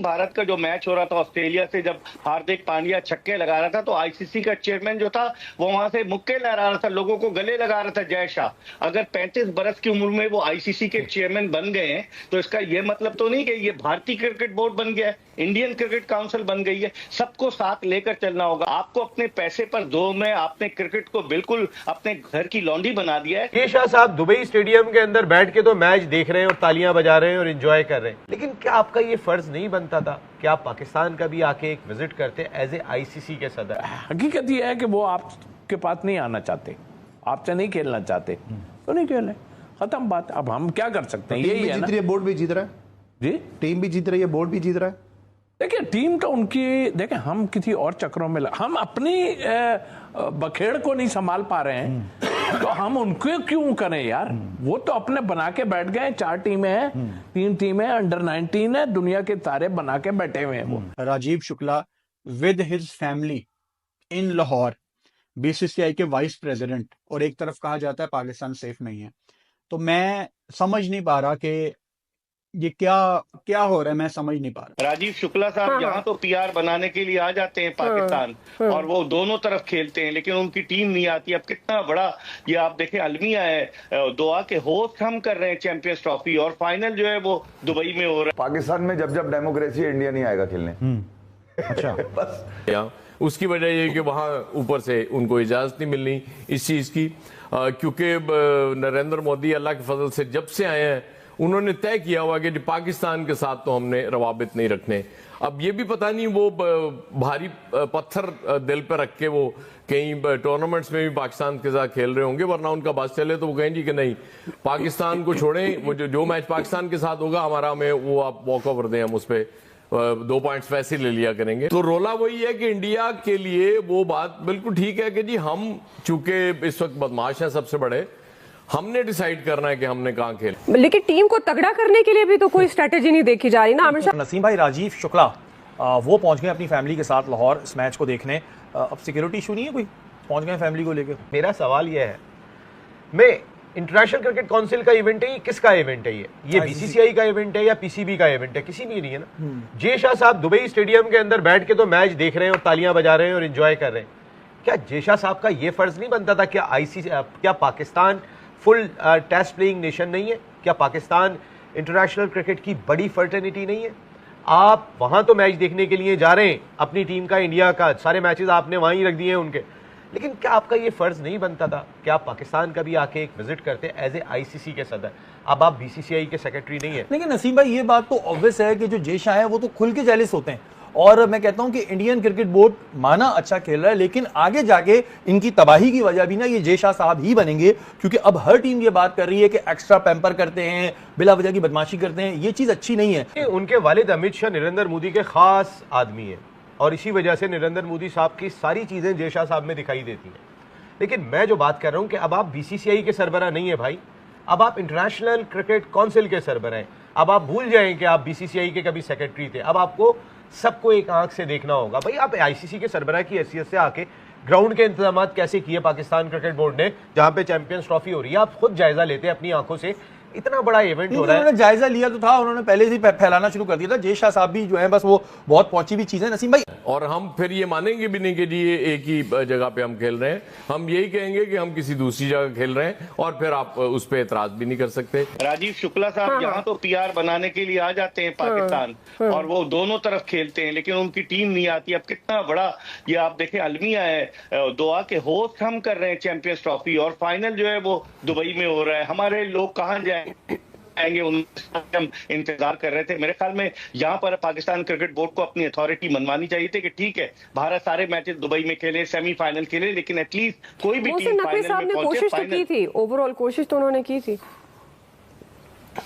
भारत का जो मैच हो रहा था ऑस्ट्रेलिया से, जब हार्दिक पांड्या छक्के लगा रहा था तो आईसीसी का चेयरमैन जो था वो वहां से मुक्के लहरा रहा था, लोगों को गले लगा रहा था जय शाह। अगर 35 बरस की उम्र में वो आईसीसी के चेयरमैन बन गए हैं तो इसका ये मतलब तो नहीं कि ये भारतीय क्रिकेट बोर्ड बन गया है, इंडियन क्रिकेट काउंसिल बन गई है। सबको साथ लेकर चलना होगा। आपको अपने पैसे पर जोर में आपने क्रिकेट को बिल्कुल अपने घर की लौंडी बना दिया है। ये शाह साहब दुबई स्टेडियम के अंदर बैठ के तो मैच देख रहे हैं और तालियां बजा रहे हैं और एंजॉय कर रहे हैं, लेकिन क्या आपका ये फर्ज नहीं बनता था कि आप पाकिस्तान का भी आके एक विजिट करते एज ए आईसीसी के सदर? हकीकत ये है कि वो आपके पास नहीं आना चाहते, आपसे नहीं खेलना चाहते तो नहीं खेले, खत्म बात। अब हम क्या कर सकते हैं? यही है ना, बोर्ड भी जीत रहा है जी, टीम भी जीत रही है, बोर्ड भी जीत रहा है। देखिए टीम का उनकी, देखिए हम किसी और चक्रों में हम अपनी बखेड़ को नहीं संभाल पा रहे हैं तो हम उनको क्यों करें यार? वो तो अपने बना के बैठ गए, 4 टीमें हैं, 3 टीमें अंडर 19 है, दुनिया के तारे बना के बैठे हुए हैं वो। Rajiv Shukla with his family in Lahore, BCCI के वाइस प्रेसिडेंट, और एक तरफ कहा जाता है पाकिस्तान सेफ नहीं है। तो मैं समझ नहीं पा रहा कि ये क्या हो रहा है, मैं समझ नहीं पा रहा। राजीव शुक्ला साहब यहाँ तो पीआर बनाने के लिए आ जाते हैं पाकिस्तान और वो दोनों तरफ खेलते हैं, लेकिन उनकी टीम नहीं आती। अब कितना बड़ा ये आप देखें, अलमिया है, दुआ के होस्ट हम कर रहे हैं चैंपियंस ट्रॉफी, और फाइनल जो है वो दुबई में हो रहा है। पाकिस्तान में जब जब डेमोक्रेसी है, इंडिया नहीं आएगा खेलने। अच्छा बस उसकी वजह ये कि वहाँ ऊपर से उनको इजाज़त नहीं मिलनी इस चीज़ की, क्योंकि नरेंद्र मोदी अल्लाह के फजल से जब से आए हैं उन्होंने तय किया हुआ कि पाकिस्तान के साथ तो हमने रवाबित नहीं रखने। अब ये भी पता नहीं वो भारी पत्थर दिल पर रख के वो कहीं टूर्नामेंट्स में भी पाकिस्तान के साथ खेल रहे होंगे, वरना उनका बस चले तो वो कहेंगे कि नहीं पाकिस्तान को छोड़ें, वो जो मैच पाकिस्तान के साथ होगा हमारा में वो आप वॉक ओवर दें, हम उस पर 2 पॉइंट्स वैसे ले लिया करेंगे। तो रोला वही है कि इंडिया के लिए वो बात बिल्कुल ठीक है कि जी हम चूंकि इस वक्त बदमाश हैं सबसे बड़े, हमने डिसाइड करना है कि हमने कहाँ खेल। लेकिन टीम को तगड़ा करने के लिए भी तो कोई स्ट्रेटेजी नहीं देखी जा रही ना हमेशा। नसीम भाई, राजीव शुक्ला वो पहुंच गए अपनी फैमिली के साथ लाहौर इस मैच को देखने, अब सिक्योरिटी इशू नहीं है कोई? पहुंच गए फैमिली को लेकर। मेरा सवाल यह है, मैं इंटरनेशनल क्रिकेट काउंसिल का इवेंट है, किसका इवेंट है? ये बीसीसीआई का इवेंट है या पीसीबी का इवेंट है? किसी भी नहीं है ना। जय शाह साहब दुबई स्टेडियम के अंदर बैठ के तो मैच देख रहे हैं और तालियां बजा रहे हैं और एंजॉय कर रहे हैं। क्या जय शाह साहब का ये फर्ज नहीं बनता था? क्या Pakistan full test playing nation नहीं है? क्या पाकिस्तान इंटरनेशनल क्रिकेट की बड़ी फर्टर्निटी नहीं है? आप वहां तो मैच देखने के लिए जा रहे हैं, अपनी टीम का, इंडिया का सारे मैचेस आपने वहां ही रख दिए हैं उनके, लेकिन क्या आपका ये फर्ज नहीं बनता था कि आप पाकिस्तान का भी आके एक विजिट करते एज ए आईसीसी के सदर? अब आप बीसीसीआई के सेक्रेटरी नहीं है। लेकिन नसीम भाई, ये बात तो ऑब्वियस है कि जो जय शाह है वो तो खुल के जेलिस होते हैं, और मैं कहता हूं कि इंडियन क्रिकेट बोर्ड माना अच्छा खेल रहा है, लेकिन आगे जाके इनकी तबाही की वजह भी ना ये जय शाह साहब ही बनेंगे, क्योंकि अब हर टीम ये बात कर रही है कि एक्स्ट्रा पैम्पर करते हैं, बिला वजह की बदमाशी करते हैं, ये चीज अच्छी नहीं है। उनके वालिद अमित शाह नरेंद्र मोदी के खास आदमी है और इसी वजह से नरेंद्र मोदी साहब की सारी चीजें जय शाह साहब में दिखाई देती हैं। लेकिन मैं जो बात कर रहा हूं कि अब आप बीसीसीआई के सरबराह नहीं है भाई, अब आप इंटरनेशनल क्रिकेट काउंसिल के सरबराह हैं। अब आप भूल जाएं कि आप बीसीसीआई के कभी सेक्रेटरी थे, अब आपको सबको एक आंख से देखना होगा। भाई आप आईसीसी के सरबराह की हैसियत से आके ग्राउंड के इंतजाम कैसे किए पाकिस्तान क्रिकेट बोर्ड ने, जहां पे चैंपियंस ट्रॉफी हो रही है, आप खुद जायजा लेते हैं अपनी आंखों से। इतना बड़ा इवेंट हो रहा है, उन्होंने जायजा लिया तो था, उन्होंने पहले से फैलाना शुरू कर दिया था। जय शाह साहब भी जो है बस वो बहुत पहुंची भी चीज है नसीम भाई। और हम फिर ये मानेंगे भी नहीं कि जी ये एक ही जगह पे हम खेल रहे हैं, हम यही कहेंगे कि हम किसी दूसरी जगह खेल रहे हैं, और फिर आप उस पर एतराज भी नहीं कर सकते। राजीव शुक्ला साहब यहाँ तो पीआर बनाने के लिए आ जाते हैं पाकिस्तान और वो दोनों तरफ खेलते हैं, लेकिन उनकी टीम नहीं आती। अब कितना बड़ा ये आप देखें, अलमिया है, दुआ के होस्ट हम कर रहे हैं चैंपियंस ट्रॉफी, और फाइनल जो है वो दुबई में हो रहा है। हमारे लोग कहाँ जाएंगे? हम इंतजार कर रहे थे। मेरे ख्याल में यहाँ पर पाकिस्तान क्रिकेट बोर्ड को अपनी अथॉरिटी मनवानी चाहिए थी कि ठीक है भारत सारे मैचेस दुबई में खेले, सेमीफाइनल खेले, लेकिन एटलीस्ट कोई भी टीम फाइनल में पहुंचे। कोशिश तो की थी, ओवरऑल कोशिश तो उन्होंने की थी।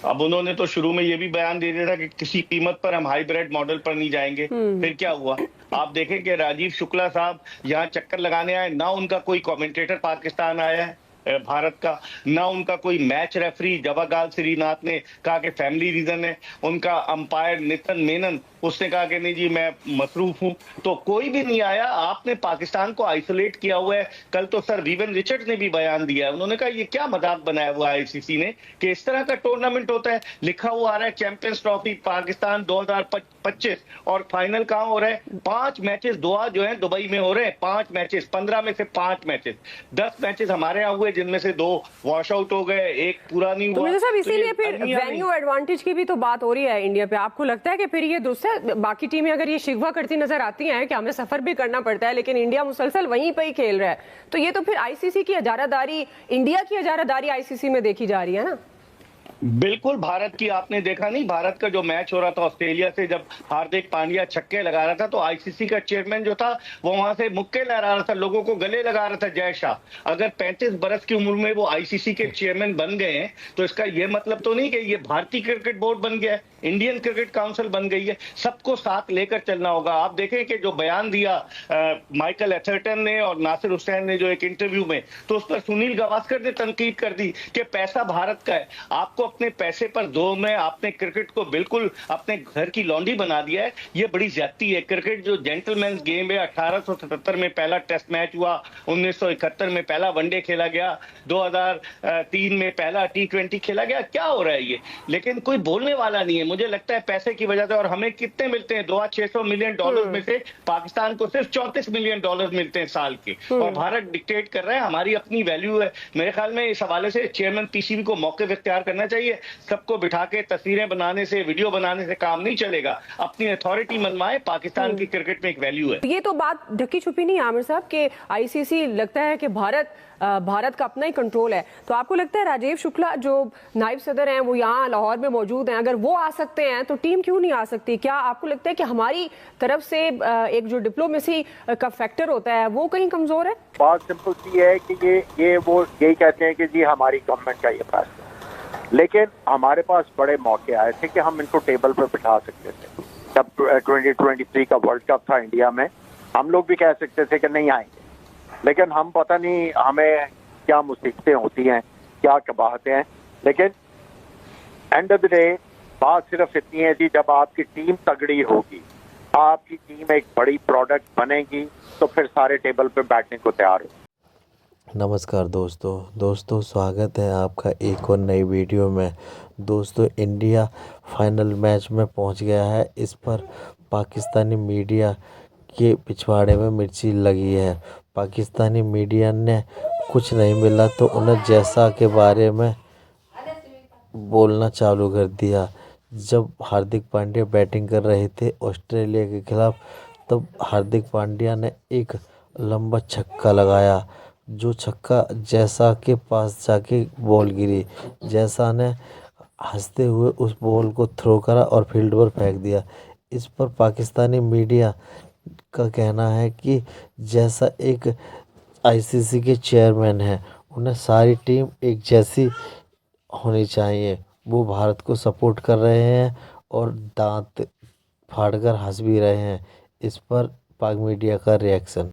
अब उन्होंने तो शुरू में ये भी बयान दे दिया था कि किसी कीमत पर हम हाइब्रिड मॉडल पर नहीं जाएंगे। फिर क्या हुआ? आप देखें कि राजीव शुक्ला साहब यहाँ चक्कर लगाने आए, ना उनका कोई कमेंटेटर पाकिस्तान आया है भारत का, ना उनका कोई मैच रेफरी। जवाहरलाल श्रीनाथ ने कहा कि फैमिली रीजन है, उनका अंपायर नितिन मेनन उसने कहा कि नहीं जी मैं मसरूफ हूं, तो कोई भी नहीं आया। आपने पाकिस्तान को आइसोलेट किया हुआ है। कल तो सर वीवन रिचर्ड्स ने भी बयान दिया है, उन्होंने कहा ये क्या मजाक बनाया हुआ है आईसीसी ने कि इस तरह का टूर्नामेंट होता है। लिखा हुआ आ रहा है चैंपियंस ट्रॉफी पाकिस्तान 2025 25 और फाइनल कहाँ हो रहा है? 5 मैचेस दुआ जो है दुबई में हो रहे हैं, 5 मैचेस, 15 में से 5 मैचेस, 10 मैचेस हमारे यहाँ हुए जिनमें से 2 वॉश आउट हो गए, एक पूरा नहीं तो हुआ। मिर्जा साहब, तो इसीलिए ये फिर अर्निया नहीं। वेन्यू एडवांटेज की भी तो बात हो रही है इंडिया पे। आपको लगता है कि फिर ये दुरुस्त है? बाकी टीमें अगर ये शिकवा करती नजर आती हैं कि हमें सफर भी करना पड़ता है, लेकिन इंडिया मुसलसल वहीं पे ही खेल रहा है, तो ये तो फिर आईसीसी की इजारादारी, इंडिया की इजारादारी आईसीसी में देखी जा रही है ना? बिल्कुल, भारत की आपने देखा नहीं, भारत का जो मैच हो रहा था ऑस्ट्रेलिया से, जब हार्दिक पांड्या छक्के लगा रहा था तो आईसीसी का चेयरमैन जो था वो वहां से मुक्के लहरा रहा था, लोगों को गले लगा रहा था जय शाह। अगर 35 बरस की उम्र में वो आईसीसी के चेयरमैन बन गए हैं तो इसका ये मतलब तो नहीं कि ये भारतीय क्रिकेट बोर्ड बन गया है, इंडियन क्रिकेट काउंसिल बन गई है। सबको साथ लेकर चलना होगा। आप देखें कि जो बयान दिया माइकल एथरटन ने और नासिर हुसैन ने जो एक इंटरव्यू में, तो उस पर सुनील गावस्कर ने तनकीद कर दी कि पैसा भारत का है, आपको अपने पैसे पर दो में आपने क्रिकेट को बिल्कुल अपने घर की लॉन्ड्री बना दिया है। ये बड़ी ज्यादती है। क्रिकेट जो जेंटलमैन्स गेम है, 1877 में पहला टेस्ट मैच हुआ, 1971 में पहला वनडे खेला गया, 2003 में पहला T20 खेला गया। क्या हो रहा है ये? लेकिन कोई बोलने वाला नहीं है। मुझे लगता है पैसे की वजह से। और हमें कितने मिलते हैं? $600 मिलियन में से पाकिस्तान को सिर्फ $34 मिलियन मिलते हैं साल के, और भारत डिक्टेट कर रहा है। हमारी अपनी वैल्यू है। मेरे ख्याल में इस हवाले से चेयरमैन पीसीबी को मौके इख्तियार करना चाहिए। सबको बिठा के तस्वीरें बनाने से, वीडियो बनाने से काम नहीं चलेगा। अपनी अथॉरिटी मनवाए। पाकिस्तान की क्रिकेट में एक वैल्यू है। ये तो बात ढकी छुपी नहीं आमिर साहब कि आईसीसी लगता है कि भारत का अपना ही कंट्रोल है। तो आपको लगता है राजीव शुक्ला जो नायब सदर हैं वो यहाँ लाहौर में मौजूद हैं, अगर वो आ सकते हैं तो टीम क्यों नहीं आ सकती? क्या आपको लगता है कि हमारी तरफ से एक जो डिप्लोमेसी का फैक्टर होता है वो कहीं कमजोर है? बात सिंपल सी है कि ये वो यही कहते हैं कि जी हमारी गवर्नमेंट का ये फैसला, लेकिन हमारे पास बड़े मौके आए थे कि हम इनको टेबल पर बिठा सकते थे। जब 2023 का वर्ल्ड कप था इंडिया में, हम लोग भी कह सकते थे कि नहीं आएंगे, लेकिन हम पता नहीं हमें क्या मुसीबतें होती हैं, क्या कबाहतें हैं। लेकिन एंड ऑफ द डे बात सिर्फ इतनी है जी, जब आपकी टीम तगड़ी होगी, आपकी टीम एक बड़ी प्रोडक्ट बनेगी, तो फिर सारे टेबल पे बैठने को तैयार हो। नमस्कार दोस्तों स्वागत है आपका एक और नई वीडियो में। दोस्तों, इंडिया फाइनल मैच में पहुंच गया है। इस पर पाकिस्तानी मीडिया के पिछवाड़े में मिर्ची लगी है। पाकिस्तानी मीडिया ने कुछ नहीं मिला तो उन्हें जैसा के बारे में बोलना चालू कर दिया। जब हार्दिक पांड्या बैटिंग कर रहे थे ऑस्ट्रेलिया के खिलाफ, तब हार्दिक पांड्या ने एक लंबा छक्का लगाया, जो छक्का जैसा के पास जाके बॉल गिरी। जैसा ने हंसते हुए उस बॉल को थ्रो करा और फील्ड पर फेंक दिया। इस पर पाकिस्तानी मीडिया का कहना है कि जैसा एक आईसीसी के चेयरमैन हैं, उन्हें सारी टीम एक जैसी होनी चाहिए। वो भारत को सपोर्ट कर रहे हैं और दांत फाड़कर हंस भी रहे हैं। इस पर पाक मीडिया का रिएक्शन।